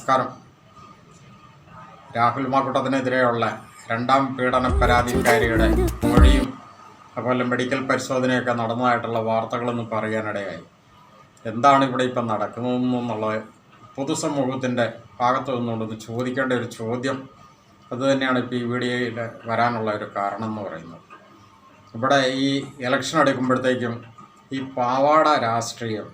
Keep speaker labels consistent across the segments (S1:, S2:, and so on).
S1: നമസ്കാരം. രാഹുൽ മാക്കൂട്ടത്തിനെതിരെയുള്ള രണ്ടാം പീഡന പരാതിക്കാരിയുടെ മൊഴിയും അതുപോലെ മെഡിക്കൽ പരിശോധനയൊക്കെ നടന്നതായിട്ടുള്ള വാർത്തകളൊന്നും പറയാനിടയായി. എന്താണ് ഇവിടെ ഇപ്പം നടക്കുന്നതെന്നുള്ളത് പൊതുസമൂഹത്തിൻ്റെ ഭാഗത്തു നിന്നുകൊണ്ടൊന്ന് ചോദിക്കേണ്ട ഒരു ചോദ്യം അത് തന്നെയാണ് ഇപ്പോൾ ഈ വീഡിയോയിൽ വരാനുള്ള ഒരു കാരണം എന്ന് പറയുന്നത്. ഇവിടെ ഈ ഇലക്ഷൻ എടുക്കുമ്പോഴത്തേക്കും ഈ പാവാട രാഷ്ട്രീയം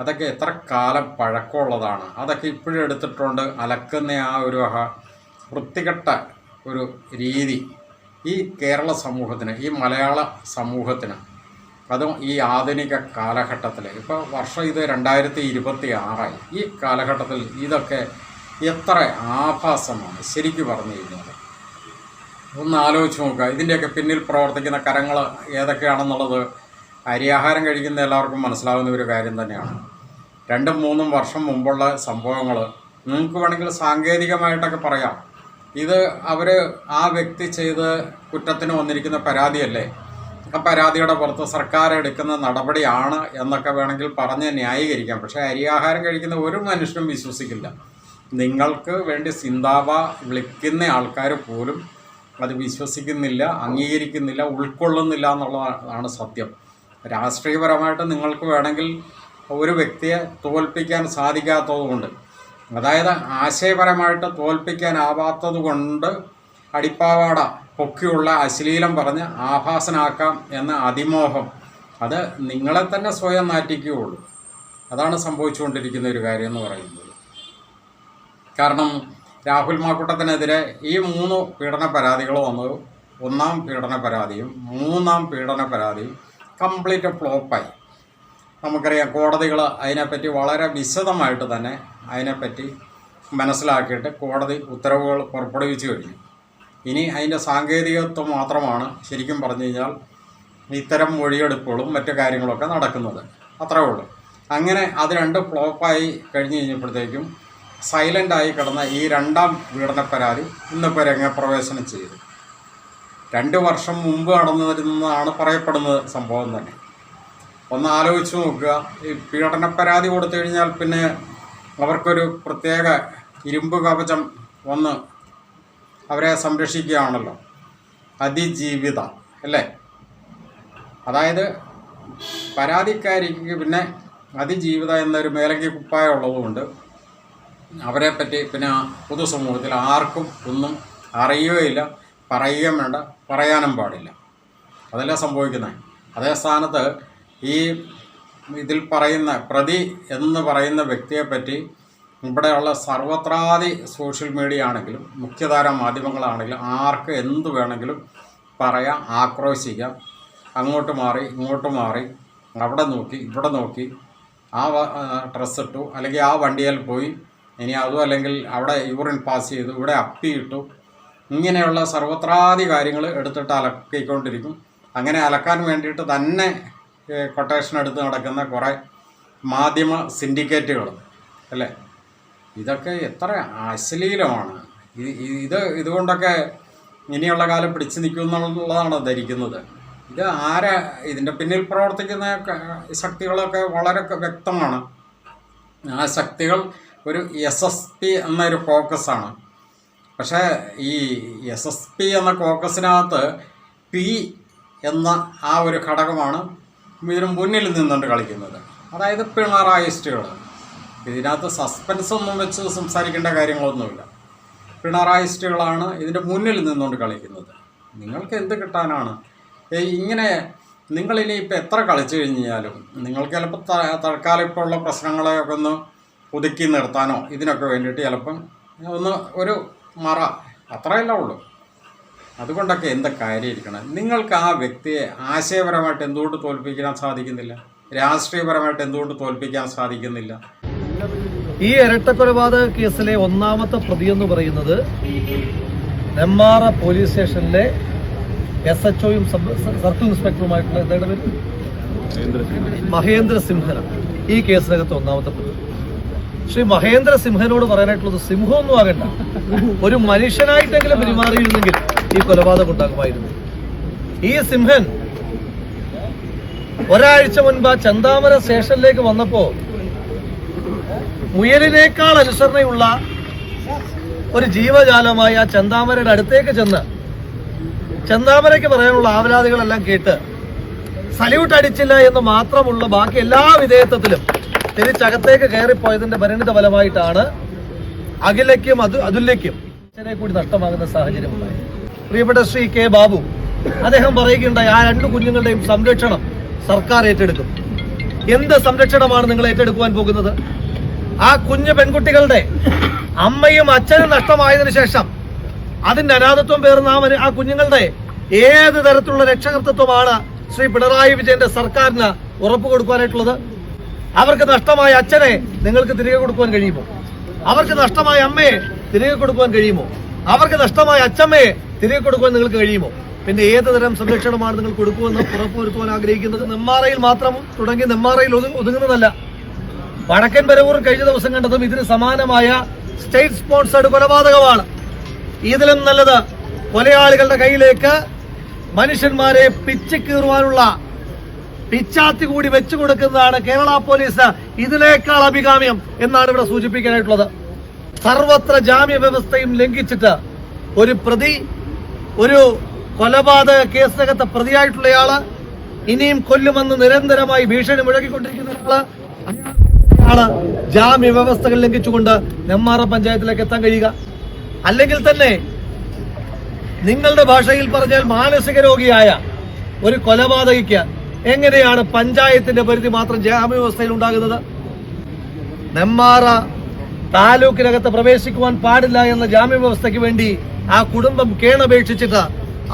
S1: അതൊക്കെ എത്ര കാലം പഴക്കമുള്ളതാണ്. അതൊക്കെ ഇപ്പോഴും എടുത്തിട്ടുണ്ട് അലക്കുന്ന ആ ഒരു വൃത്തികെട്ട ഒരു രീതി ഈ കേരള സമൂഹത്തിന്, ഈ മലയാള സമൂഹത്തിന്, അതും ഈ ആധുനിക കാലഘട്ടത്തിൽ ഇപ്പോൾ വർഷം ഇത് 2026 ഈ കാലഘട്ടത്തിൽ ഇതൊക്കെ എത്ര ആഭാസമാണ് ശരിക്കും പറഞ്ഞു കഴിഞ്ഞാൽ. ഒന്ന് ആലോചിച്ച് നോക്കുക. ഇതിൻ്റെയൊക്കെ പിന്നിൽ പ്രവർത്തിക്കുന്ന കരങ്ങൾ ഏതൊക്കെയാണെന്നുള്ളത് അരിയാഹാരം കഴിക്കുന്ന എല്ലാവർക്കും മനസ്സിലാവുന്ന ഒരു കാര്യം തന്നെയാണ്. 2-3 വർഷം മുമ്പുള്ള സംഭവങ്ങൾ നിങ്ങൾക്ക് വേണമെങ്കിൽ സാങ്കേതികമായിട്ടൊക്കെ പറയാം. ഇത് ആ വ്യക്തി ചെയ്ത് കുറ്റത്തിന് വന്നിരിക്കുന്ന പരാതിയല്ലേ, ആ പരാതിയുടെ പുറത്ത് സർക്കാർ എടുക്കുന്ന നടപടിയാണ് എന്നൊക്കെ വേണമെങ്കിൽ പറഞ്ഞ് ന്യായീകരിക്കാം. പക്ഷേ അരിയാഹാരം കഴിക്കുന്ന ഒരു മനുഷ്യനും വിശ്വസിക്കില്ല. നിങ്ങൾക്ക് വേണ്ടി സിന്താബ വിളിക്കുന്ന ആൾക്കാർ പോലും അത് വിശ്വസിക്കുന്നില്ല, അംഗീകരിക്കുന്നില്ല, ഉൾക്കൊള്ളുന്നില്ല എന്നുള്ളതാണ് സത്യം. രാഷ്ട്രീയപരമായിട്ട് നിങ്ങൾക്ക് വേണമെങ്കിൽ ഒരു വ്യക്തിയെ തോൽപ്പിക്കാൻ സാധിക്കാത്തതുകൊണ്ട്, അതായത് ആശയപരമായിട്ട് തോൽപ്പിക്കാനാവാത്തത് കൊണ്ട് അടിപ്പാവാട പൊക്കിയുള്ള അശ്ലീലം പറഞ്ഞ് ആഭാസനാക്കാം എന്ന അതിമോഹം അത് നിങ്ങളെ തന്നെ സ്വയം നാറ്റിക്കുകയുള്ളൂ. അതാണ് സംഭവിച്ചുകൊണ്ടിരിക്കുന്ന ഒരു കാര്യം എന്ന് പറയുന്നത്. കാരണം രാഹുൽ മാക്കൂട്ടത്തിനെതിരെ ഈ 3 പീഡന പരാതികൾ വന്നത്, 1-ാം പീഡന പരാതിയും 3-ാം പീഡന പരാതിയും കംപ്ലീറ്റ് ഫ്ലോപ്പായി. നമുക്കറിയാം കോടതികൾ അതിനെപ്പറ്റി വളരെ വിശദമായിട്ട് തന്നെ അതിനെപ്പറ്റി മനസ്സിലാക്കിയിട്ട് കോടതി ഉത്തരവുകൾ പുറപ്പെടുവിച്ചു കഴിഞ്ഞു. ഇനി അതിൻ്റെ സാങ്കേതികത്വം മാത്രമാണ് ശരിക്കും പറഞ്ഞു കഴിഞ്ഞാൽ ഇത്തരം മൊഴിയെടുപ്പുകളും മറ്റു കാര്യങ്ങളൊക്കെ നടക്കുന്നത്. അത്രേ ഉള്ളൂ. അങ്ങനെ അത് 2 ഫ്ലോപ്പായി കഴിഞ്ഞ് കഴിഞ്ഞപ്പോഴത്തേക്കും സൈലൻ്റായി കിടന്ന ഈ 2-ാം പീഡന പരാതി ഇന്നിപ്പോൾ രംഗപ്രവേശനം ചെയ്തു. 2 വർഷം മുമ്പ് നടന്നിരുന്നതാണ് പറയപ്പെടുന്നത് സംഭവം തന്നെ. ഒന്ന് ആലോചിച്ച് നോക്കുക. ഈ പീഡന പരാതി കൊടുത്തു കഴിഞ്ഞാൽ പിന്നെ അവർക്കൊരു പ്രത്യേക ഇരുമ്പ് കവചം വന്ന് അവരെ സംരക്ഷിക്കുകയാണല്ലോ, അതിജീവിത അല്ലേ. അതായത് പരാതിക്കാരിക്ക് പിന്നെ അതിജീവിത എന്നൊരു മേലങ്കി കുപ്പായം ഉള്ളതുകൊണ്ട് അവരെ പറ്റി പിന്നെ പൊതുസമൂഹത്തിൽ ആർക്കും ഒന്നും അറിയുകയില്ല, പറയുകയും വേണ്ട, പറയാനും പാടില്ല. അതല്ല സംഭവിക്കുന്നത്. അതേ സ്ഥാനത്ത് ഈ ഇതിൽ പറയുന്ന പ്രതി എന്ന് പറയുന്ന വ്യക്തിയെപ്പറ്റി ഇവിടെയുള്ള സർവത്രാദി സോഷ്യൽ മീഡിയ ആണെങ്കിലും മുഖ്യധാര മാധ്യമങ്ങളാണെങ്കിലും ആർക്ക് എന്ത് വേണമെങ്കിലും പറയാം, ആക്രോശിക്കാം. അങ്ങോട്ട് മാറി ഇങ്ങോട്ട് മാറി, അവിടെ നോക്കി ഇവിടെ നോക്കി, ആ ഡ്രസ്സ് ഇട്ടു, അല്ലെങ്കിൽ ആ വണ്ടിയിൽ പോയി, ഇനി അതും അല്ലെങ്കിൽ അവിടെ യൂറിൻ പാസ് ചെയ്തു, ഇവിടെ അപ്പിയിട്ടു, ഇങ്ങനെയുള്ള സർവത്രാദി കാര്യങ്ങൾ എടുത്തിട്ട് അലക്കിക്കൊണ്ടിരിക്കും. അങ്ങനെ അലക്കാൻ വേണ്ടിയിട്ട് തന്നെ കൊട്ടേഷൻ എടുത്ത് നടക്കുന്ന കുറേ മാധ്യമ സിൻഡിക്കേറ്റുകൾ അല്ലേ. ഇതൊക്കെ എത്ര അശ്ലീലമാണ്. ഇതുകൊണ്ടൊക്കെ ഇനിയുള്ള കാലം പിടിച്ചു നിൽക്കുമെന്നുള്ളതാണ് ധരിക്കുന്നത്. ഇത് ഇതിൻ്റെ പിന്നിൽ പ്രവർത്തിക്കുന്ന ശക്തികളൊക്കെ വളരെ വ്യക്തമാണ്. ആ ശക്തികൾ ഒരു SSP എന്നൊരു കോക്കസാണ്. പക്ഷേ ഈ SSP എന്ന കോക്കസിനകത്ത് P എന്ന ആ ഒരു ഘടകമാണ് ഇതിന് മുന്നിൽ നിന്നുകൊണ്ട് കളിക്കുന്നത്. അതായത് പിണറായിസ്റ്റുകൾ. ഇതിനകത്ത് സസ്പെൻസ് ഒന്നും വെച്ച് സംസാരിക്കേണ്ട കാര്യങ്ങളൊന്നുമില്ല. പിണറായിസ്റ്റുകളാണ് ഇതിൻ്റെ മുന്നിൽ നിന്നുകൊണ്ട് കളിക്കുന്നത്. നിങ്ങൾക്ക് എന്ത് കിട്ടാനാണ്? ഇങ്ങനെ നിങ്ങളിനി ഇപ്പോൾ എത്ര കളിച്ചു കഴിഞ്ഞാലും നിങ്ങൾക്ക് ചിലപ്പോൾ തൽക്കാലം ഇപ്പോൾ ഉള്ള പ്രശ്നങ്ങളെയൊക്കെ ഒന്ന് ഒതുക്കി നിർത്താനോ ഇതിനൊക്കെ വേണ്ടിയിട്ട് ചിലപ്പം ഒരു മറ അത്രയല്ല ഉള്ളൂ. അതുകൊണ്ടൊക്കെ എന്താ കാര്യം ഇരിക്കണം? നിങ്ങൾക്ക് ആ വ്യക്തിയെ ആശയപരമായിട്ട് എന്തുകൊണ്ട് തോൽപ്പിക്കാൻ സാധിക്കുന്നില്ല? രാഷ്ട്രീയപരമായിട്ട് എന്തുകൊണ്ട് തോൽപ്പിക്കാൻ സാധിക്കുന്നില്ല?
S2: ഈ ഇരട്ടക്കൊലപാതക കേസിലെ 1-ാമത്തെ പ്രതി എന്ന് പറയുന്നത് നെമ്മാറ പോലീസ് സ്റ്റേഷനിലെ SHOയും സർക്കിൾ ഇൻസ്പെക്ടറുമായിട്ടുള്ള എന്താണ് പേര്, മഹേന്ദ്ര സിംഹനാണ് ഈ കേസിനകത്ത് 1-ാമത്തെ പ്രതി. ശ്രീ മഹേന്ദ്ര സിംഹനോട് പറയാനായിട്ടുള്ളത് സിംഹമൊന്നും ആകണ്ട, ഒരു മനുഷ്യനായിട്ടെങ്കിലും പെരുമാറിയിരുന്നെങ്കിൽ ഈ കൊലപാതകം ഉണ്ടാകുമായിരുന്നു. ഈ സിംഹൻ ഒരാഴ്ച മുൻപ് ചന്താമര സ്റ്റേഷനിലേക്ക് വന്നപ്പോ മുയലിനേക്കാൾ അനുസരണയുള്ള ഒരു ജീവജാലമായ ചെന്താമരയുടെ അടുത്തേക്ക് ചെന്ന് ചെന്താമരയ്ക്ക് പറയാനുള്ള ആവലാതികളെല്ലാം കേട്ട് സല്യൂട്ട് അടിച്ചില്ല എന്ന് മാത്രമുള്ള ബാക്കി എല്ലാ വിധേയത്വത്തിലും തിരിച്ചകത്തേക്ക് കയറിപ്പോയതിന്റെ പരിണിത ഫലമായിട്ടാണ് അഖിലയ്ക്കും അതുല്യയ്ക്കും അച്ഛനെ കൂടി നഷ്ടമാകുന്ന സാഹചര്യം ഉണ്ടായി. പ്രിയപ്പെട്ട ശ്രീ കെ ബാബു അദ്ദേഹം പറയുകയുണ്ടായി, ആ 2 കുഞ്ഞുങ്ങളുടെയും സംരക്ഷണം സർക്കാർ ഏറ്റെടുക്കും. എന്ത് സംരക്ഷണമാണ് നിങ്ങൾ ഏറ്റെടുക്കുവാൻ പോകുന്നത്? ആ കുഞ്ഞു പെൺകുട്ടികളുടെ അമ്മയും അച്ഛനും നഷ്ടമായതിനു ശേഷം അതിന്റെ അനാഥത്വം പേർന്ന ആ കുഞ്ഞുങ്ങളുടെ ഏത് തരത്തിലുള്ള രക്ഷകർത്തത്വമാണ് ശ്രീ പിണറായി വിജയന്റെ സർക്കാരിന് ഉറപ്പ് കൊടുക്കുവാനായിട്ടുള്ളത്? അവർക്ക് നഷ്ടമായ അച്ഛനെ നിങ്ങൾക്ക് തിരികെ കൊടുക്കുവാൻ കഴിയുമോ? അവർക്ക് നഷ്ടമായ അമ്മയെ തിരികെ കൊടുക്കുവാൻ കഴിയുമോ? അവർക്ക് നഷ്ടമായ അച്ഛമ്മയെ തിരികെ കൊടുക്കുവാൻ നിങ്ങൾക്ക് കഴിയുമോ? പിന്നെ ഏത് തരം സംരക്ഷണമാണ് നിങ്ങൾ കൊടുക്കുമെന്ന് ഉറപ്പുവരുത്തുവാൻ ആഗ്രഹിക്കുന്നത്? നെമ്മാറയിൽ മാത്രം തുടങ്ങി നെമ്മാറയിൽ ഒതുങ്ങുന്നതല്ല. വടക്കൻ പരവൂർ കഴിഞ്ഞ ദിവസം കണ്ടതും ഇതിന് സമാനമായ സ്റ്റേറ്റ് സ്പോൺസേഡ് കൊലപാതകമാണ്. ഇതിലും നല്ലത് കൊലയാളികളുടെ കയ്യിലേക്ക് മനുഷ്യന്മാരെ പിച്ചിക്കീറുവാനുള്ള പിച്ചാത്തി കൂടി വെച്ചു കൊടുക്കുന്നതാണ് കേരള പോലീസ് ഇതിനേക്കാൾ അഭികാമ്യം എന്നാണ് ഇവിടെ സൂചിപ്പിക്കാനായിട്ടുള്ളത്. സർവത്ര ജാമ്യ വ്യവസ്ഥയും ലംഘിച്ചിട്ട് ഒരു പ്രതി, ഒരു കൊലപാതക കേസിനകത്ത് പ്രതിയായിട്ടുള്ളയാള്, ഇനിയും കൊല്ലുമെന്ന് നിരന്തരമായി ഭീഷണി മുഴക്കിക്കൊണ്ടിരിക്കുന്ന ആള് ജാമ്യ വ്യവസ്ഥകൾ ലംഘിച്ചുകൊണ്ട് നെമ്മാറ പഞ്ചായത്തിലേക്ക് എത്താൻ കഴിയുക? അല്ലെങ്കിൽ തന്നെ നിങ്ങളുടെ ഭാഷയിൽ പറഞ്ഞാൽ മാനസിക രോഗിയായ ഒരു കൊലപാതകിക്ക് എങ്ങനെയാണ് പഞ്ചായത്തിന്റെ പരിധി മാത്രം ജാമ്യ വ്യവസ്ഥയിൽ ഉണ്ടാകുന്നത്? നെമ്മാറ താലൂക്കിനകത്ത് പ്രവേശിക്കുവാൻ പാടില്ല എന്ന ജാമ്യ വ്യവസ്ഥയ്ക്ക് വേണ്ടി ആ കുടുംബം കേണപേക്ഷിച്ചിട്ട്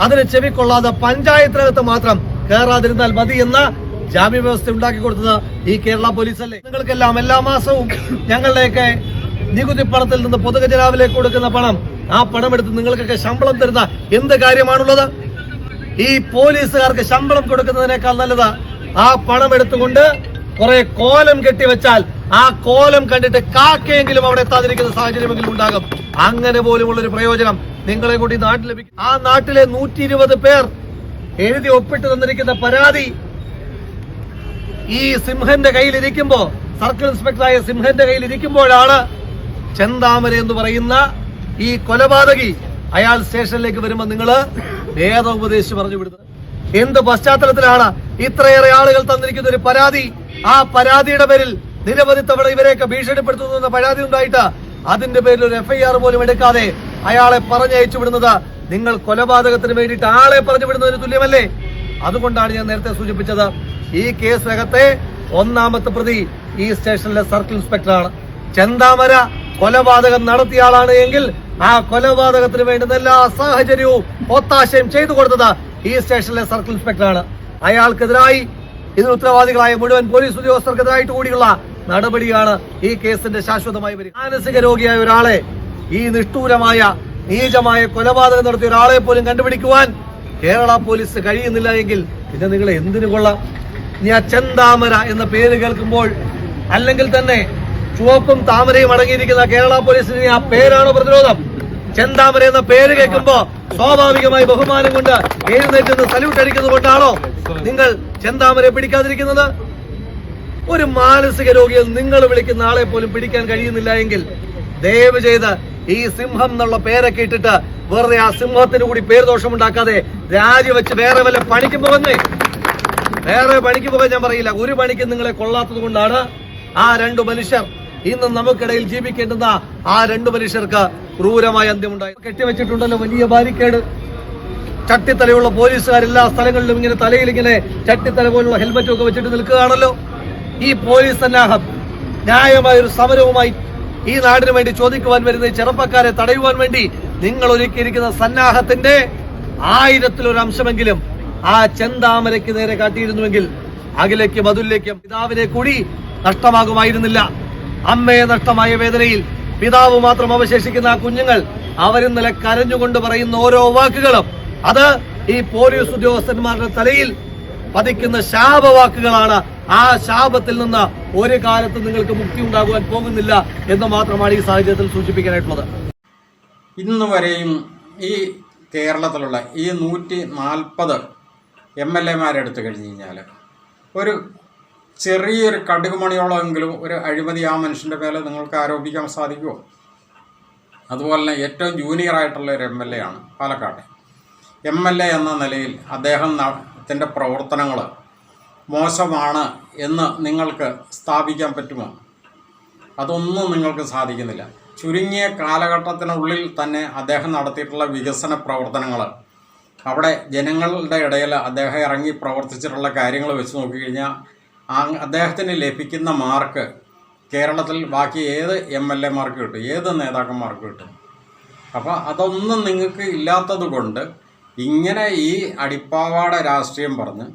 S2: അതിന് ചെവിക്കൊള്ളാതെ പഞ്ചായത്തിനകത്ത് മാത്രം കയറാതിരുന്നാൽ മതി എന്ന ജാമ്യ വ്യവസ്ഥ ഉണ്ടാക്കി കൊടുത്തത് ഈ കേരള പോലീസല്ലേ? നിങ്ങൾക്കെല്ലാം എല്ലാ മാസവും ഞങ്ങളുടെയൊക്കെ നികുതി പണത്തിൽ നിന്ന് പൊതുഖജനാവിലേക്ക് കൊടുക്കുന്ന പണം, ആ പണം എടുത്ത് നിങ്ങൾക്കൊക്കെ ശമ്പളം തരുന്ന എന്ത് കാര്യമാണുള്ളത്? ഈ പോലീസുകാർക്ക് ശമ്പളം കൊടുക്കുന്നതിനേക്കാൾ നല്ലത് ആ പണം എടുത്തുകൊണ്ട് കുറെ കോലം കെട്ടിവെച്ചാൽ ആ കോലം കണ്ടിട്ട് കാക്കയെങ്കിലും അവിടെ എത്താതിരിക്കുന്ന സാഹചര്യമെങ്കിലും ഉണ്ടാകും. അങ്ങനെ പോലുമുള്ളൊരു പ്രയോജനം നിങ്ങളെ കൂടി നാട്ടിൽ ലഭിക്കും. ആ നാട്ടിലെ 120 പേർ എഴുതി ഒപ്പിട്ട് തന്നിരിക്കുന്ന പരാതി ഈ സിംഹന്റെ കയ്യിലിരിക്കുമ്പോ, സർക്കിൾ ഇൻസ്പെക്ടറായ സിംഹന്റെ കയ്യിലിരിക്കുമ്പോഴാണ് ചെന്താമര എന്ന് പറയുന്ന ഈ കൊലപാതകി അയാൾ സ്റ്റേഷനിലേക്ക് വരുമ്പോൾ നിങ്ങൾ വേദോപദേശിച്ച് പറഞ്ഞു വിടുന്നത്? എന്ത് പശ്ചാത്തലത്തിലാണ് ഇത്രയേറെ ആളുകൾ തന്നിരിക്കുന്ന ഒരു പരാതി? ആ പരാതിയുടെ പേരിൽ നിരവധി തവണ ഇവരെയൊക്കെ ഭീഷണിപ്പെടുത്തുന്ന പരാതി ഉണ്ടായിട്ട് അതിന്റെ പേരിൽ ഒരു FIR പോലും എടുക്കാതെ അയാളെ പറഞ്ഞയച്ചു വിടുന്നത് നിങ്ങൾ കൊലപാതകത്തിന് വേണ്ടിയിട്ട് ആളെ പറഞ്ഞു വിടുന്നതിന് തുല്യമല്ലേ? അതുകൊണ്ടാണ് ഞാൻ നേരത്തെ സൂചിപ്പിച്ചത്, ഈ കേസിനകത്തെ 1ാമത്തെ പ്രതി ഈ സ്റ്റേഷനിലെ സർക്കിൾ ഇൻസ്പെക്ടറാണ്. ചെന്താമര കൊലപാതകം നടത്തിയ ആളാണ് എങ്കിൽ ആ കൊലപാതകത്തിന് വേണ്ടുന്ന എല്ലാ സാഹചര്യവും ഒത്താശയും ചെയ്തു കൊടുത്തത് ഈ സ്റ്റേഷനിലെ സർക്കിൾ ഇൻസ്പെക്ടറാണ്. അയാൾക്കെതിരായി ഇതിന് ഉത്തരവാദികളായ മുഴുവൻ പോലീസ് ഉദ്യോഗസ്ഥർക്കെതിരായിട്ട് കൂടിയുള്ള നടപടിയാണ് ഈ കേസിന്റെ ശാശ്വതമായി വരിക. മാനസിക രോഗിയായ ഒരാളെ, ഈ നിഷ്ഠൂരമായ നീചമായ കൊലപാതകം നടത്തിയ ഒരാളെ പോലും കണ്ടുപിടിക്കുവാൻ കേരള പോലീസ് കഴിയുന്നില്ല എങ്കിൽ പിന്നെ നിങ്ങൾ എന്തിനു കൊള്ളാം? ഇനി ആ ചെന്താമര എന്ന പേര് കേൾക്കുമ്പോൾ, അല്ലെങ്കിൽ തന്നെ ചുവപ്പും താമരയും അടങ്ങിയിരിക്കുന്ന കേരള പോലീസിന് ആ പേരാണോ പ്രതിരോധം? ചെന്താമര എന്ന പേര് കേൾക്കുമ്പോ സ്വാഭാവികമായി ബഹുമാനം കൊണ്ട് എഴുന്നേറ്റ് സല്യൂട്ട് അടിക്കുന്നത് കൊണ്ടാണോ നിങ്ങൾ ചെന്താമരയെ പിടിക്കാതിരിക്കുന്നത്? ഒരു മാനസിക രോഗിയിൽ നിങ്ങൾ വിളിക്കുന്ന ആളെ പോലും പിടിക്കാൻ കഴിയുന്നില്ല എങ്കിൽ ദയവ് ചെയ്ത് ഈ സിംഹം എന്നുള്ള പേരൊക്കെ ഇട്ടിട്ട് വെറുതെ ആ സിംഹത്തിന് കൂടി പേര് ദോഷമുണ്ടാക്കാതെ രാജിവെച്ച് വേറെ വല്ല പണിക്ക് പോകുന്നേ. വേറെ പണിക്ക് പോകാൻ ഞാൻ പറയില്ല. ഒരു പണിക്ക് നിങ്ങളെ കൊള്ളാത്തത് കൊണ്ടാണ് ആ 2 മനുഷ്യർ, ഇന്ന് നമുക്കിടയിൽ ജീവിക്കേണ്ടുന്ന ആ 2 മനുഷ്യർക്ക് ക്രൂരമായ അന്ത്യമുണ്ടായി. കെട്ടിവെച്ചിട്ടുണ്ടല്ലോ വലിയ ബാരിക്കേഡ്. ചട്ടിത്തലയുള്ള പോലീസുകാർ എല്ലാ സ്ഥലങ്ങളിലും ഇങ്ങനെ തലയിൽ ഇങ്ങനെ ചട്ടിത്തല പോലുള്ള ഹെൽമറ്റും ഒക്കെ വെച്ചിട്ട് നിൽക്കുകയാണല്ലോ. ഈ പോലീസ് സന്നാഹം ന്യായമായൊരു സമരവുമായി ഈ നാടിന് വേണ്ടി ചോദിക്കുവാൻ വരുന്ന ഈ ചെറുപ്പക്കാരെ തടയുവാൻ വേണ്ടി നിങ്ങൾ ഒരുക്കിയിരിക്കുന്ന സന്നാഹത്തിന്റെ 1000-ൽ 1 അംശമെങ്കിലും ആ ചെന്താമരയ്ക്ക് നേരെ കാട്ടിയിരുന്നുവെങ്കിൽ അഖിലയ്ക്കും അതുല്യയ്ക്കും പിതാവിനെ കൂടി നഷ്ടമാകുമായിരുന്നില്ല. അമ്മയെ നഷ്ടമായ വേദനയിൽ പിതാവ് മാത്രം അവശേഷിക്കുന്ന ആ കുഞ്ഞുങ്ങൾ അവരിന്നലെ കരഞ്ഞുകൊണ്ട് പറയുന്ന ഓരോ വാക്കുകളും അത് ഈ പോലീസ് ഉദ്യോഗസ്ഥന്മാരുടെ തലയിൽ പതിക്കുന്ന ശാപവാക്കുകളാണ്. ആ ശാപത്തിൽ നിന്ന് ഒരു കാലത്ത് നിങ്ങൾക്ക് മുക്തി ഉണ്ടാകുവാൻ പോകുന്നില്ല എന്ന് മാത്രമാണ് ഈ സാഹചര്യത്തിൽ സൂചിപ്പിക്കാനായിട്ടുള്ളത്.
S1: ഇന്ന് വരെയും ഈ കേരളത്തിലുള്ള ഈ 140 MLA മാരെടുത്തു കഴിഞ്ഞ് കഴിഞ്ഞാൽ ഒരു ചെറിയൊരു കടുകുമണിയോളമെങ്കിലും ഒരു അഴിമതി ആ മനുഷ്യൻ്റെ മേലെ നിങ്ങൾക്ക് ആരോപിക്കാൻ സാധിക്കുമോ? അതുപോലെ തന്നെ ഏറ്റവും ജൂനിയർ ആയിട്ടുള്ള ഒരു MLA ആണ് പാലക്കാട്. MLA എന്ന നിലയിൽ അദ്ദേഹത്തിൻ്റെ പ്രവർത്തനങ്ങൾ മോശമാണ് എന്ന് നിങ്ങൾക്ക് സ്ഥാപിക്കാൻ പറ്റുമോ? അതൊന്നും നിങ്ങൾക്ക് സാധിക്കുന്നില്ല. ചുരുങ്ങിയ കാലഘട്ടത്തിനുള്ളിൽ തന്നെ അദ്ദേഹം നടത്തിയിട്ടുള്ള വികസന പ്രവർത്തനങ്ങൾ, അവിടെ ജനങ്ങളുടെ ഇടയിൽ അദ്ദേഹം ഇറങ്ങി പ്രവർത്തിച്ചിട്ടുള്ള കാര്യങ്ങൾ വെച്ച് നോക്കിക്കഴിഞ്ഞാൽ അദ്ദേഹത്തിന് ലഭിക്കുന്ന മാർക്ക് കേരളത്തിൽ ബാക്കി ഏത് MLA-മാർക്ക് കിട്ടും, ഏത് നേതാക്കന്മാർക്ക് കിട്ടും? അപ്പോൾ അതൊന്നും നിങ്ങൾക്ക് ഇല്ലാത്തത് കൊണ്ട് ഇങ്ങനെ ഈ അടിപ്പാവാട രാഷ്ട്രീയം പറഞ്ഞ്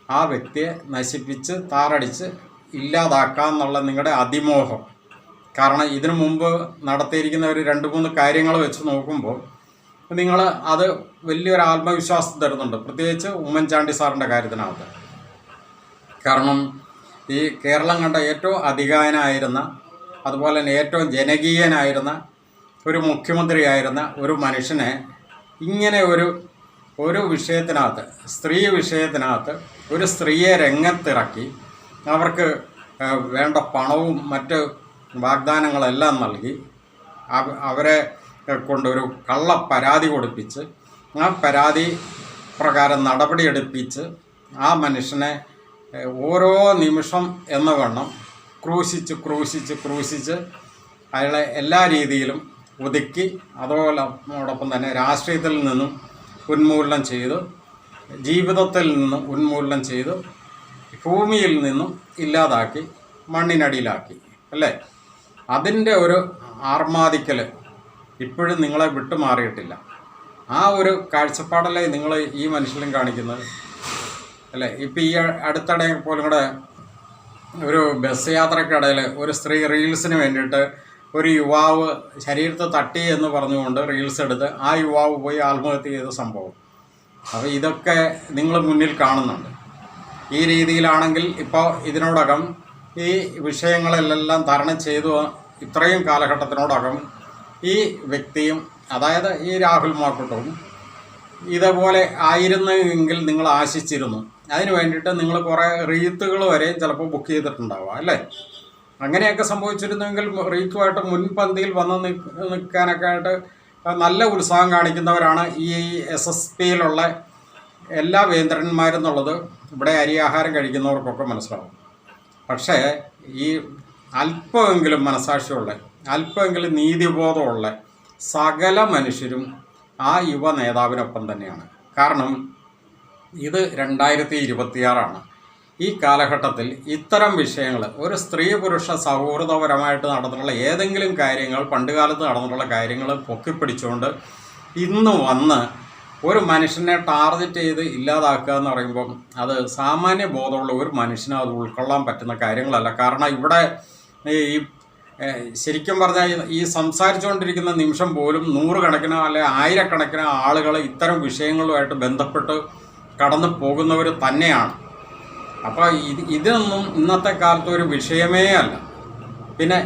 S1: ആ വ്യക്തിയെ നശിപ്പിച്ച് താറടിച്ച് ഇല്ലാതാക്കാമെന്നുള്ള നിങ്ങളുടെ അതിമോഹം. കാരണം ഇതിനു മുമ്പ് നടത്തിയിരിക്കുന്ന ഒരു 2-3 കാര്യങ്ങൾ വെച്ച് നോക്കുമ്പോൾ നിങ്ങൾ അത് വലിയൊരു ആത്മവിശ്വാസം തരുന്നുണ്ട്, പ്രത്യേകിച്ച് ഉമ്മൻചാണ്ടി സാറിൻ്റെ കാര്യത്തിനകത്ത്. കാരണം ഈ കേരളം കണ്ട ഏറ്റവും അധികായനായിരുന്ന, അതുപോലെ തന്നെ ഏറ്റവും ജനകീയനായിരുന്ന ഒരു മുഖ്യമന്ത്രിയായിരുന്ന ഒരു മനുഷ്യനെ ഇങ്ങനെ ഒരു വിഷയത്തിനകത്ത്, സ്ത്രീ വിഷയത്തിനകത്ത് ഒരു സ്ത്രീയെ രംഗത്തിറക്കി അവർക്ക് വേണ്ട പണവും മറ്റ് വാഗ്ദാനങ്ങളെല്ലാം നൽകി അവരെ കൊണ്ടൊരു കള്ള പരാതി കൊടുപ്പിച്ച് ആ പരാതി പ്രകാരം നടപടിയെടുപ്പിച്ച് ആ മനുഷ്യനെ ഓരോ നിമിഷം എന്ന വണ്ണം ക്രൂശിച്ച് അയാളെ എല്ലാ രീതിയിലും ഒതുക്കി, അതോടൊപ്പം തന്നെ രാഷ്ട്രീയത്തിൽ നിന്നും ഉന്മൂലനം ചെയ്തു, ജീവിതത്തിൽ നിന്നും ഉന്മൂലനം ചെയ്തു, ഭൂമിയിൽ നിന്നും ഇല്ലാതാക്കി, മണ്ണിനടിയിലാക്കി അല്ലേ? അതിൻ്റെ ഒരു ആർമാദിക്കൽ ഇപ്പോഴും നിങ്ങളെ വിട്ടുമാറിയിട്ടില്ല. ആ ഒരു കാഴ്ചപ്പാടല്ലേ നിങ്ങൾ ഈ മനുഷ്യനും കാണിക്കുന്നത് അല്ലേ? ഇപ്പം ഈ അടുത്തിടെ പോലും കൂടെ ഒരു ബസ് യാത്രക്കിടയിൽ ഒരു സ്ത്രീ റീൽസിന് വേണ്ടിയിട്ട് ഒരു യുവാവ് ശരീരത്തെ തട്ടി എന്ന് പറഞ്ഞുകൊണ്ട് റീൽസ് എടുത്ത് ആ യുവാവ് പോയി ആത്മഹത്യ ചെയ്ത സംഭവം. അപ്പോൾ ഇതൊക്കെ നിങ്ങൾ മുന്നിൽ കാണുന്നുണ്ട്. ഈ രീതിയിലാണെങ്കിൽ ഇപ്പോൾ ഇതിനോടകം ഈ വിഷയങ്ങളെല്ലാം തരണം ചെയ്തു ഇത്രയും കാലഘട്ടത്തിനോടകം ഈ വ്യക്തിയും, അതായത് ഈ രാഹുൽ മാക്കൂട്ടവും ഇതേപോലെ ആയിരുന്നെങ്കിൽ നിങ്ങൾ ആശിച്ചിരുന്നു. അതിന് വേണ്ടിയിട്ട് നിങ്ങൾ കുറേ റീത്തുകൾ വരെ ചിലപ്പോൾ ബുക്ക് ചെയ്തിട്ടുണ്ടാവുക അല്ലേ? അങ്ങനെയൊക്കെ സംഭവിച്ചിരുന്നെങ്കിൽ റീത്തുമായിട്ട് മുൻപന്തിയിൽ വന്ന് നിൽക്കാനൊക്കെ ആയിട്ട് നല്ല ഉത്സാഹം കാണിക്കുന്നവരാണ് ഈ SSPയിലുള്ള എല്ലാ വേന്ദ്രന്മാരെന്നുള്ളത് ഇവിടെ അരിയാഹാരം കഴിക്കുന്നവർക്കൊക്കെ മനസ്സിലാവും. പക്ഷേ ഈ അല്പമെങ്കിലും മനസാക്ഷിയുള്ള, അല്പമെങ്കിലും നീതിബോധമുള്ള സകല മനുഷ്യരും ആ യുവ നേതാവിനൊപ്പം തന്നെയാണ്. കാരണം ഇത് 2026 ഈ കാലഘട്ടത്തിൽ ഇത്തരം വിഷയങ്ങൾ, ഒരു സ്ത്രീ പുരുഷ സൗഹൃദപരമായിട്ട് നടന്നിട്ടുള്ള ഏതെങ്കിലും കാര്യങ്ങൾ, പണ്ടുകാലത്ത് നടന്നിട്ടുള്ള കാര്യങ്ങൾ പൊക്കിപ്പിടിച്ചുകൊണ്ട് ഇന്ന് വന്ന് ഒരു മനുഷ്യനെ ടാർഗറ്റ് ചെയ്ത് ഇല്ലാതാക്കുക എന്ന് പറയുമ്പം അത് സാമാന്യ ബോധമുള്ള ഒരു മനുഷ്യന് അത് ഉൾക്കൊള്ളാൻ പറ്റുന്ന കാര്യങ്ങളല്ല. കാരണം ഇവിടെ ഈ ശരിക്കും പറഞ്ഞാൽ ഈ സംസാരിച്ചുകൊണ്ടിരിക്കുന്ന നിമിഷം പോലും 100 കണക്കിന് അല്ലെ 1000 കണക്കിന് ആളുകൾ ഇത്തരം വിഷയങ്ങളുമായിട്ട് ബന്ധപ്പെട്ട് കടന്നു പോകുന്നവർ തന്നെയാണ്. അപ്പോൾ ഇതൊന്നും ഇന്നത്തെ കാലത്ത് ഒരു വിഷയമേ അല്ല. പിന്നെ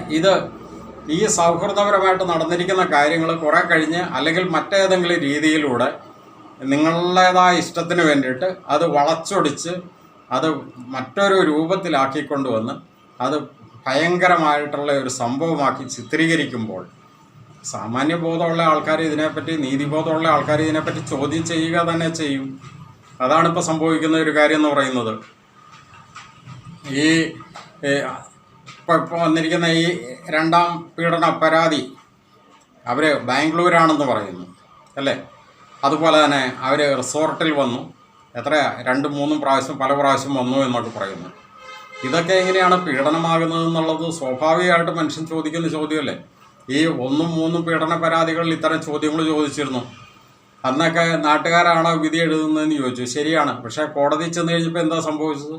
S1: ഈ സൗഹൃദപരമായിട്ട് നടന്നിരിക്കുന്ന കാര്യങ്ങൾ കുറേ കഴിഞ്ഞ് അല്ലെങ്കിൽ മറ്റേതെങ്കിലും രീതിയിലൂടെ നിങ്ങളുടേതായ ഇഷ്ടത്തിന് വേണ്ടിയിട്ട് അത് വളച്ചൊടിച്ച് അത് മറ്റൊരു രൂപത്തിലാക്കിക്കൊണ്ടുവന്ന് അത് ഭയങ്കരമായിട്ടുള്ള ഒരു സംഭവമാക്കി ചിത്രീകരിക്കുമ്പോൾ സാമാന്യ ബോധമുള്ള ആൾക്കാർ ഇതിനെപ്പറ്റി, നീതിബോധമുള്ള ആൾക്കാർ ഇതിനെപ്പറ്റി ചോദ്യം ചെയ്യുക തന്നെ ചെയ്യും. അതാണിപ്പോൾ സംഭവിക്കുന്ന ഒരു കാര്യം എന്ന് പറയുന്നത്. ഇപ്പോൾ വന്നിരിക്കുന്ന ഈ 2ാം പീഡന പരാതി അവർ ബാംഗ്ലൂരാണെന്ന് പറയുന്നു അല്ലേ? അതുപോലെ തന്നെ അവർ റിസോർട്ടിൽ വന്നു, 2-3 പ്രാവശ്യം പല പ്രാവശ്യം വന്നു എന്നൊക്കെ പറയുന്നു. ഇതൊക്കെ എങ്ങനെയാണ് പീഡനമാകുന്നത് എന്നുള്ളത് സ്വാഭാവികമായിട്ട് മനുഷ്യൻ ചോദിക്കുന്ന ചോദ്യമല്ലേ? ഈ 1-3 പീഡന പരാതികളിൽ ഇത്തരം ചോദ്യങ്ങൾ ചോദിച്ചിരുന്നു. അന്നൊക്കെ നാട്ടുകാരാണോ വിധി എഴുതുന്നതെന്ന് ചോദിച്ചു. ശരിയാണ്. പക്ഷേ കോടതി ചെന്ന് കഴിഞ്ഞപ്പോൾ എന്താ സംഭവിച്ചത്?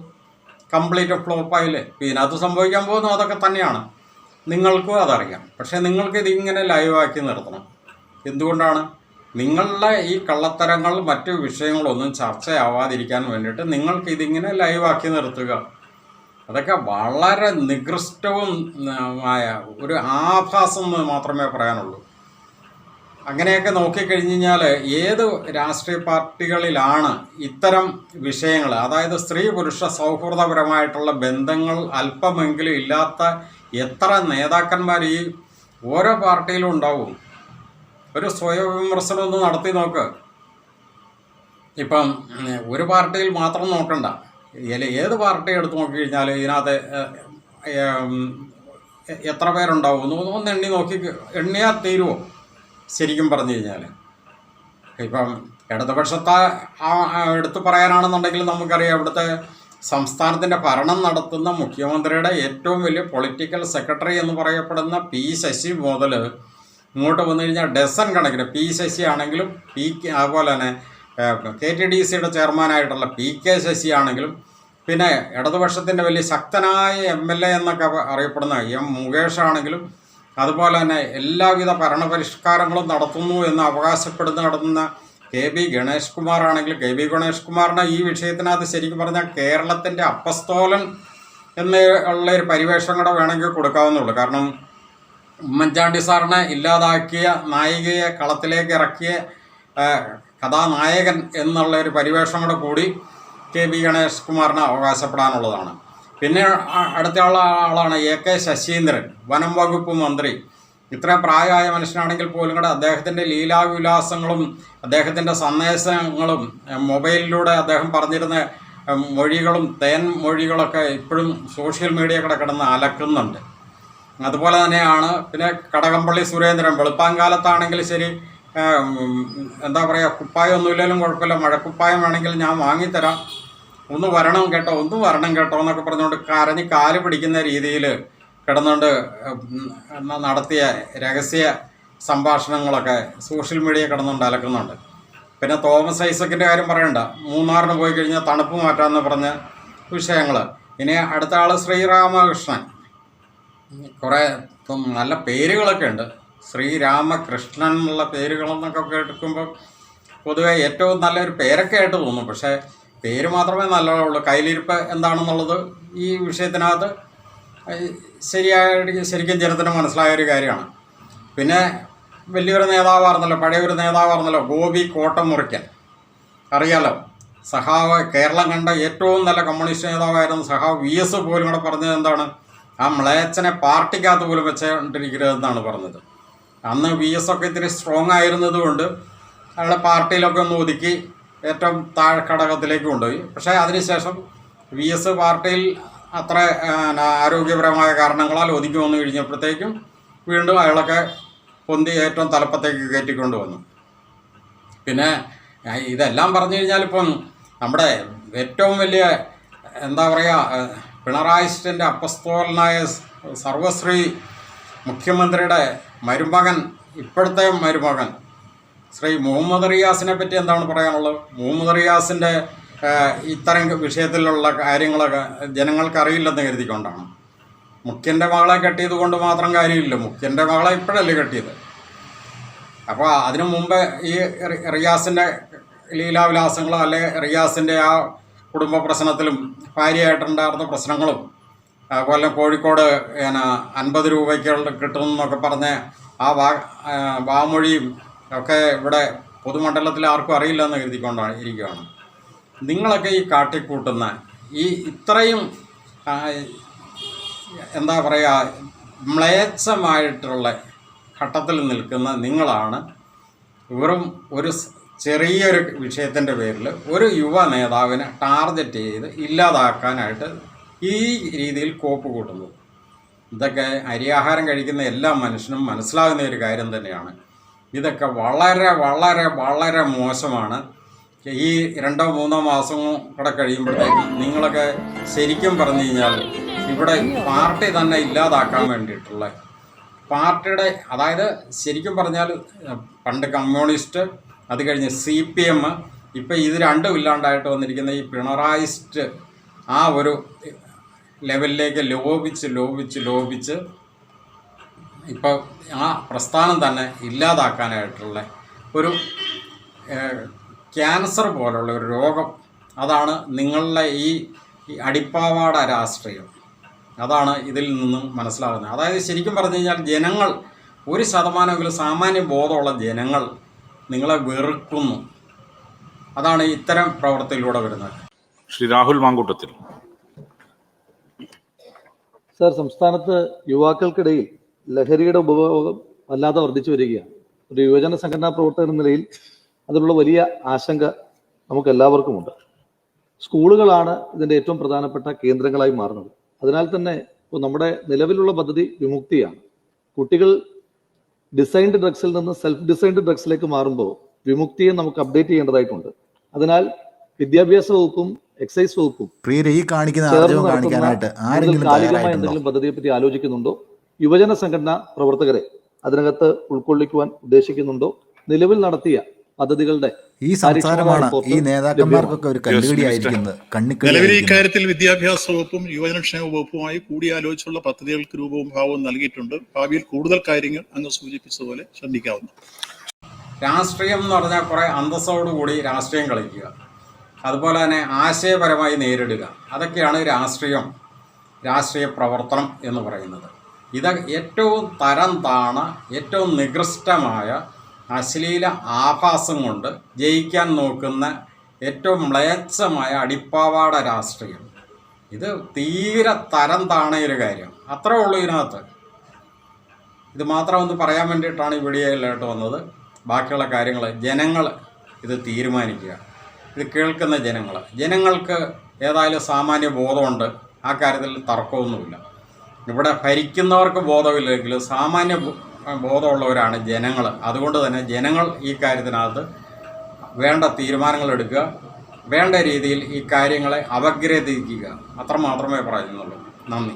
S1: കംപ്ലീറ്റ് ഫ്ലോപ്പായില്ലേ? ഇതിനകത്ത് സംഭവിക്കാൻ പോകുന്നു അതൊക്കെ തന്നെയാണ്. നിങ്ങൾക്കും അതറിയാം. പക്ഷേ നിങ്ങൾക്ക് ഇതിങ്ങനെ ലൈവാക്കി നിർത്തണം. എന്തുകൊണ്ടാണ്? നിങ്ങളുടെ ഈ കള്ളത്തരങ്ങൾ മറ്റു വിഷയങ്ങളൊന്നും ചർച്ചയാവാതിരിക്കാൻ വേണ്ടിയിട്ട് നിങ്ങൾക്ക് ഇതിങ്ങനെ ലൈവാക്കി നിർത്തുക. അതൊക്കെ വളരെ നികൃഷ്ടവും ആയ ഒരു ആഭാസം എന്ന് മാത്രമേ പറയാനുള്ളൂ. അങ്ങനെയൊക്കെ നോക്കിക്കഴിഞ്ഞ് കഴിഞ്ഞാൽ ഏത് രാഷ്ട്രീയ പാർട്ടികളിലാണ് ഇത്തരം വിഷയങ്ങൾ, അതായത് സ്ത്രീ പുരുഷ സൗഹൃദപരമായിട്ടുള്ള ബന്ധങ്ങൾ അല്പമെങ്കിലും ഇല്ലാത്ത എത്ര നേതാക്കന്മാർ ഈ ഓരോ പാർട്ടിയിലും ഉണ്ടാവും? ഒരു സ്വയം വിമർശനം ഒന്ന് നടത്തി നോക്ക്. ഇപ്പം ഒരു പാർട്ടിയിൽ മാത്രം നോക്കണ്ട, ഏത് പാർട്ടി എടുത്ത് നോക്കിക്കഴിഞ്ഞാൽ ഇതിനകത്ത് എത്ര പേരുണ്ടാവും ഒന്ന് എണ്ണി നോക്കി, എണ്ണിയാൽ തീരുമോ? ശരിക്കും പറഞ്ഞു കഴിഞ്ഞാൽ ഇപ്പം ഇടതുപക്ഷത്തെ എടുത്തു പറയാനാണെന്നുണ്ടെങ്കിൽ നമുക്കറിയാം, ഇവിടുത്തെ സംസ്ഥാനത്തിൻ്റെ ഭരണം നടത്തുന്ന മുഖ്യമന്ത്രിയുടെ ഏറ്റവും വലിയ പൊളിറ്റിക്കൽ സെക്രട്ടറി എന്ന് പറയപ്പെടുന്ന പി ശശി മുതൽ ഇങ്ങോട്ട് വന്നു കഴിഞ്ഞാൽ ഡസൻ കണക്കിന്, പി ശശി ആണെങ്കിലും അതുപോലെ തന്നെ KTDCയുടെ ചെയർമാനായിട്ടുള്ള PK ശശി ആണെങ്കിലും, പിന്നെ ഇടതുപക്ഷത്തിൻ്റെ വലിയ ശക്തനായ MLA എന്നൊക്കെ അറിയപ്പെടുന്ന മുകേഷ് ആണെങ്കിലും, അതുപോലെ തന്നെ എല്ലാവിധ ഭരണപരിഷ്കാരങ്ങളും നടത്തുന്നു എന്ന് നടത്തുന്ന KB ഗണേഷ് കുമാർ ആണെങ്കിലും, KB ഗണേഷ് കുമാറിനെ ഈ വിഷയത്തിനകത്ത് ശരിക്കും പറഞ്ഞാൽ കേരളത്തിൻ്റെ അപ്പസ്തോലൻ ഉള്ളൊരു പരിവേഷം കൂടെ വേണമെങ്കിൽ കൊടുക്കാവുന്നുള്ളൂ. കാരണം ഉമ്മൻചാണ്ടി സാറിനെ ഇല്ലാതാക്കിയ നായികയെ കളത്തിലേക്ക് ഇറക്കിയ കഥാനായകൻ എന്നുള്ള ഒരു പരിവേഷം കൂടി KB ഗണേഷ് കുമാറിന് അവകാശപ്പെടാനുള്ളതാണ്. പിന്നെ അടുത്ത ആളാണ് AK ശശീന്ദ്രൻ, വനം വകുപ്പ് മന്ത്രി. ഇത്രയും പ്രായമായ മനുഷ്യനാണെങ്കിൽ പോലും കൂടെ അദ്ദേഹത്തിൻ്റെ ലീലാവിലാസങ്ങളും അദ്ദേഹത്തിൻ്റെ സന്ദേശങ്ങളും മൊബൈലിലൂടെ അദ്ദേഹം പറഞ്ഞിരുന്ന മൊഴികളും തേൻ മൊഴികളൊക്കെ ഇപ്പോഴും സോഷ്യൽ മീഡിയ കിടന്ന് അലക്കുന്നുണ്ട്. അതുപോലെ തന്നെയാണ് പിന്നെ കടകംപള്ളി സുരേന്ദ്രൻ. വെളുപ്പാങ്കാലത്താണെങ്കിൽ ശരി, എന്താ പറയുക, കുപ്പായൊന്നുമില്ലെങ്കിലും കുഴപ്പമില്ല, മഴക്കുപ്പായം വേണമെങ്കിൽ ഞാൻ വാങ്ങിത്തരാം, ഒന്ന് വരണം കേട്ടോ എന്നൊക്കെ പറഞ്ഞുകൊണ്ട് കരഞ്ഞ് കാല് പിടിക്കുന്ന രീതിയിൽ കിടന്നുകൊണ്ട് നടത്തിയ രഹസ്യ സംഭാഷണങ്ങളൊക്കെ സോഷ്യൽ മീഡിയ കിടന്നുകൊണ്ട് അലക്കുന്നുണ്ട്. പിന്നെ തോമസ് ഐസക്കിൻ്റെ കാര്യം പറയണ്ട, മൂന്നാറിന് പോയി കഴിഞ്ഞാൽ തണുപ്പ് മാറ്റാമെന്ന് പറഞ്ഞ വിഷയങ്ങൾ. ഇനി അടുത്ത ആൾ ശ്രീരാമകൃഷ്ണൻ. കുറേ നല്ല പേരുകളൊക്കെ ഉണ്ട്, ശ്രീരാമകൃഷ്ണൻ എന്നുള്ള പേരുകളെന്നൊക്കെ കേൾക്കുമ്പോൾ പൊതുവെ ഏറ്റവും നല്ലൊരു പേരൊക്കെ ആയിട്ട് തോന്നും. പക്ഷേ പേര് മാത്രമേ നല്ലതുള്ളൂ, കയ്യിലിരിപ്പ് എന്താണെന്നുള്ളത് ഈ വിഷയത്തിനകത്ത് ശരിക്കും ജനത്തിന് മനസ്സിലായ ഒരു കാര്യമാണ്. പിന്നെ വലിയൊരു നേതാവായിരുന്നല്ലോ, പഴയൊരു നേതാവായിരുന്നല്ലോ ഗോപി കോട്ടമുറിക്കൻ, അറിയാലോ. സഖാവ്, കേരളം കണ്ട ഏറ്റവും നല്ല കമ്മ്യൂണിസ്റ്റ് നേതാവായിരുന്ന സഖാവ് VS പോലും കൂടെ പറഞ്ഞത് എന്താണ്? ആ മ്ലേച്ഛനെ പാർട്ടിക്കകത്ത് പോലും വെച്ചുകൊണ്ടിരിക്കരുതെന്നാണ് പറഞ്ഞത്. അന്ന് VS ഒക്കെ ഇത്തിരി സ്ട്രോങ് ആയിരുന്നത് കൊണ്ട് അയാളെ പാർട്ടിയിലൊക്കെ ഒന്ന് ഒതുക്കി ഏറ്റവും താഴ്ഘടകത്തിലേക്ക് കൊണ്ടുപോയി. പക്ഷേ അതിനുശേഷം VS പാർട്ടിയിൽ അത്ര ആരോഗ്യപരമായ കാരണങ്ങളാൽ ഒതുക്കി വന്നു കഴിഞ്ഞപ്പോഴത്തേക്കും വീണ്ടും അയാളൊക്കെ പൊന്തി ഏറ്റവും തലപ്പത്തേക്ക് കയറ്റിക്കൊണ്ട് വന്നു. പിന്നെ ഇതെല്ലാം പറഞ്ഞു കഴിഞ്ഞാൽ ഇപ്പം നമ്മുടെ ഏറ്റവും വലിയ എന്താ പറയുക, പിണറായിസ്റ്റിൻ്റെ അപ്പസ്തോലനായ സർവശ്രീ മുഖ്യമന്ത്രിയുടെ മരുമകൻ, ഇപ്പോഴത്തെ മരുമകൻ ശ്രീ മുഹമ്മദ് റിയാസിനെ പറ്റി എന്താണ് പറയാനുള്ളത്? മുഹമ്മദ് റിയാസിൻ്റെ ഇത്തരം വിഷയത്തിലുള്ള കാര്യങ്ങളൊക്കെ ജനങ്ങൾക്ക് അറിയില്ലെന്ന് കരുതിക്കൊണ്ടാണ്. മുഖ്യൻ്റെ മകളെ കെട്ടിയത് കൊണ്ട് മാത്രം കാര്യമില്ല, മുഖ്യൻ്റെ മകളെ ഇപ്പോഴല്ലേ കെട്ടിയത്. അപ്പോൾ അതിനു മുമ്പ് ഈ റിയാസിൻ്റെ ലീലാവിലാസങ്ങളോ അല്ലെ റിയാസിൻ്റെ ആ കുടുംബ പ്രശ്നത്തിലും ഭാര്യയായിട്ടുണ്ടായിരുന്ന പ്രശ്നങ്ങളും, അതുപോലെ കോഴിക്കോട് 50 രൂപയ്ക്ക് കിട്ടുമെന്നൊക്കെ പറഞ്ഞ് ആ വാമൊഴിയും ഒക്കെ ഇവിടെ പൊതുമണ്ഡലത്തിൽ ആർക്കും അറിയില്ല എന്ന് കരുതിക്കൊണ്ടാണ് ഇരിക്കുകയാണ്. നിങ്ങളൊക്കെ ഈ കാട്ടിക്കൂട്ടുന്ന ഈ ഇത്രയും എന്താ പറയുക മ്ലേച്ഛമായിട്ടുള്ള ഘട്ടത്തിൽ നിൽക്കുന്ന നിങ്ങളാണ് വെറും ഒരു ചെറിയൊരു വിഷയത്തിൻ്റെ പേരിൽ ഒരു യുവ നേതാവിനെ ടാർഗറ്റ് ചെയ്ത് ഇല്ലാതാക്കാനായിട്ട് ഈ രീതിയിൽ കോപ്പ് കൂട്ടുന്നത്. ഇതൊക്കെ അരിയാഹാരം കഴിക്കുന്ന എല്ലാ മനുഷ്യനും മനസ്സിലാകുന്ന ഒരു കാര്യം തന്നെയാണ്. ഇതൊക്കെ വളരെ വളരെ വളരെ മോശമാണ്. ഈ 2-3 മാസം കൂടെ കഴിയുമ്പോഴത്തേക്കും നിങ്ങളൊക്കെ ശരിക്കും പറഞ്ഞു കഴിഞ്ഞാൽ ഇവിടെ പാർട്ടി തന്നെ ഇല്ലാതാക്കാൻ വേണ്ടിയിട്ടുള്ള പാർട്ടിയുടെ, അതായത് ശരിക്കും പറഞ്ഞാൽ പണ്ട് കമ്മ്യൂണിസ്റ്റ്, അത് കഴിഞ്ഞ് CPM, ഇപ്പം ഇത് രണ്ടും ഇല്ലാണ്ടായിട്ട് വന്നിരിക്കുന്ന ഈ പിണറായിസ്റ്റ് ആ ഒരു ലെവലിലേക്ക് ലോപിച്ച് ഇപ്പോൾ ആ പ്രസ്ഥാനം തന്നെ ഇല്ലാതാക്കാനായിട്ടുള്ള ഒരു ക്യാൻസർ പോലുള്ള ഒരു രോഗം, അതാണ് നിങ്ങളുടെ ഈ അടിപ്പാവാട രാഷ്ട്രീയം. അതാണ് ഇതിൽ നിന്നും മനസ്സിലാകുന്നത്. അതായത് ശരിക്കും പറഞ്ഞു കഴിഞ്ഞാൽ ജനങ്ങൾ 1% സാമാന്യ ബോധമുള്ള ജനങ്ങൾ നിങ്ങളെ വെറുക്കുന്നു. അതാണ് ഇത്തരം പ്രവൃത്തിയിലൂടെ വരുന്നത്.
S3: ശ്രീ രാഹുൽ മാങ്കൂട്ടത്തിൽ.
S2: സർ, സംസ്ഥാനത്ത് യുവാക്കൾക്കിടയിൽ ലഹരിയുടെ ഉപഭോഗം വല്ലാതെ വർദ്ധിച്ചു വരികയാണ്. ഒരു യുവജന സംഘടനാ പ്രവർത്തകൻ എന്ന നിലയിൽ അതിനുള്ള വലിയ ആശങ്ക നമുക്ക് എല്ലാവർക്കുമുണ്ട്. സ്കൂളുകളാണ് ഇതിൻ്റെ ഏറ്റവും പ്രധാനപ്പെട്ട കേന്ദ്രങ്ങളായി മാറുന്നത്. അതിനാൽ തന്നെ ഇപ്പോൾ നമ്മുടെ നിലവിലുള്ള പദ്ധതി വിമുക്തിയാണ്. കുട്ടികൾ ഡിസൈൻഡ് ഡ്രഗ്സിൽ നിന്ന് സെൽഫ് ഡിസൈൻഡ് ഡ്രഗ്സിലേക്ക് മാറുമ്പോൾ വിമുക്തിയെ നമുക്ക് അപ്ഡേറ്റ് ചെയ്യേണ്ടതായിട്ടുണ്ട്. അതിനാൽ വിദ്യാഭ്യാസ വകുപ്പും എക്സൈസ് വകുപ്പും കാലികമായ എന്തെങ്കിലും പദ്ധതിയെ പറ്റി ആലോചിക്കുന്നുണ്ടോ? യുവജന സംഘടനാ പ്രവർത്തകരെ അതിനകത്ത് ഉൾക്കൊള്ളിക്കുവാൻ ഉദ്ദേശിക്കുന്നുണ്ടോ? നിലവിൽ നടത്തിയ പദ്ധതികളുടെ
S4: ഈ സംസാരമാണ് ഈ നേതാക്കന്മാർക്കൊക്കെ ഒരു കല്ലുകടിയായിരിക്കുന്നത്.
S5: നിലവിൽ ഇക്കാര്യത്തിൽ വിദ്യാഭ്യാസ വകുപ്പും യുവജനക്ഷേമ വകുപ്പുമായി കൂടിയാലോചിച്ചുള്ള പദ്ധതികൾക്ക് രൂപവും ഭാവവും നൽകിയിട്ടുണ്ട്. ഭാവിയിൽ കൂടുതൽ കാര്യങ്ങൾ അങ്ങ് സൂചിപ്പിച്ചതുപോലെ ശ്രദ്ധിക്കാവുന്നു.
S1: രാഷ്ട്രീയം എന്ന് പറഞ്ഞാൽ കുറേ അന്തസ്സോടുകൂടി രാഷ്ട്രീയം കളിക്കുക, അതുപോലെ തന്നെ ആശയപരമായി നേരിടുക, അതൊക്കെയാണ് രാഷ്ട്രീയ പ്രവർത്തനം എന്ന് പറയുന്നത്. ഇത് ഏറ്റവും തരം താണ, ഏറ്റവും നികൃഷ്ടമായ അശ്ലീല ആഭാസം കൊണ്ട് ജയിക്കാൻ നോക്കുന്ന ഏറ്റവും മ്ലേച്ഛമായ അടിപ്പാവാട രാഷ്ട്രീയം. ഇത് തീരെ തരം താണയൊരു കാര്യം. അത്രേ ഉള്ളൂ ഇതിനകത്ത്. ഇത് മാത്രം ഒന്ന് പറയാൻ വേണ്ടിയിട്ടാണ് ഈ വീഡിയോയിലോട്ട് വന്നത്. ബാക്കിയുള്ള കാര്യങ്ങൾ ജനങ്ങൾ ഇത് തീരുമാനിക്കുക. ഇത് കേൾക്കുന്ന ജനങ്ങൾക്ക് ഏതായാലും സാമാന്യ ബോധമുണ്ട്. ആ കാര്യത്തിൽ തർക്കമൊന്നുമില്ല. ഇവിടെ ഭരിക്കുന്നവർക്ക് ബോധമില്ലെങ്കിലും സാമാന്യ ബോധമുള്ളവരാണ് ജനങ്ങൾ. അതുകൊണ്ട് തന്നെ ജനങ്ങൾ ഈ കാര്യത്തിനകത്ത് വേണ്ട തീരുമാനങ്ങൾ എടുക്കുക, വേണ്ട രീതിയിൽ ഈ കാര്യങ്ങളെ അപഗ്രഥിക്കുക. അത്ര മാത്രമേ പറയുന്നുള്ളൂ. നന്ദി.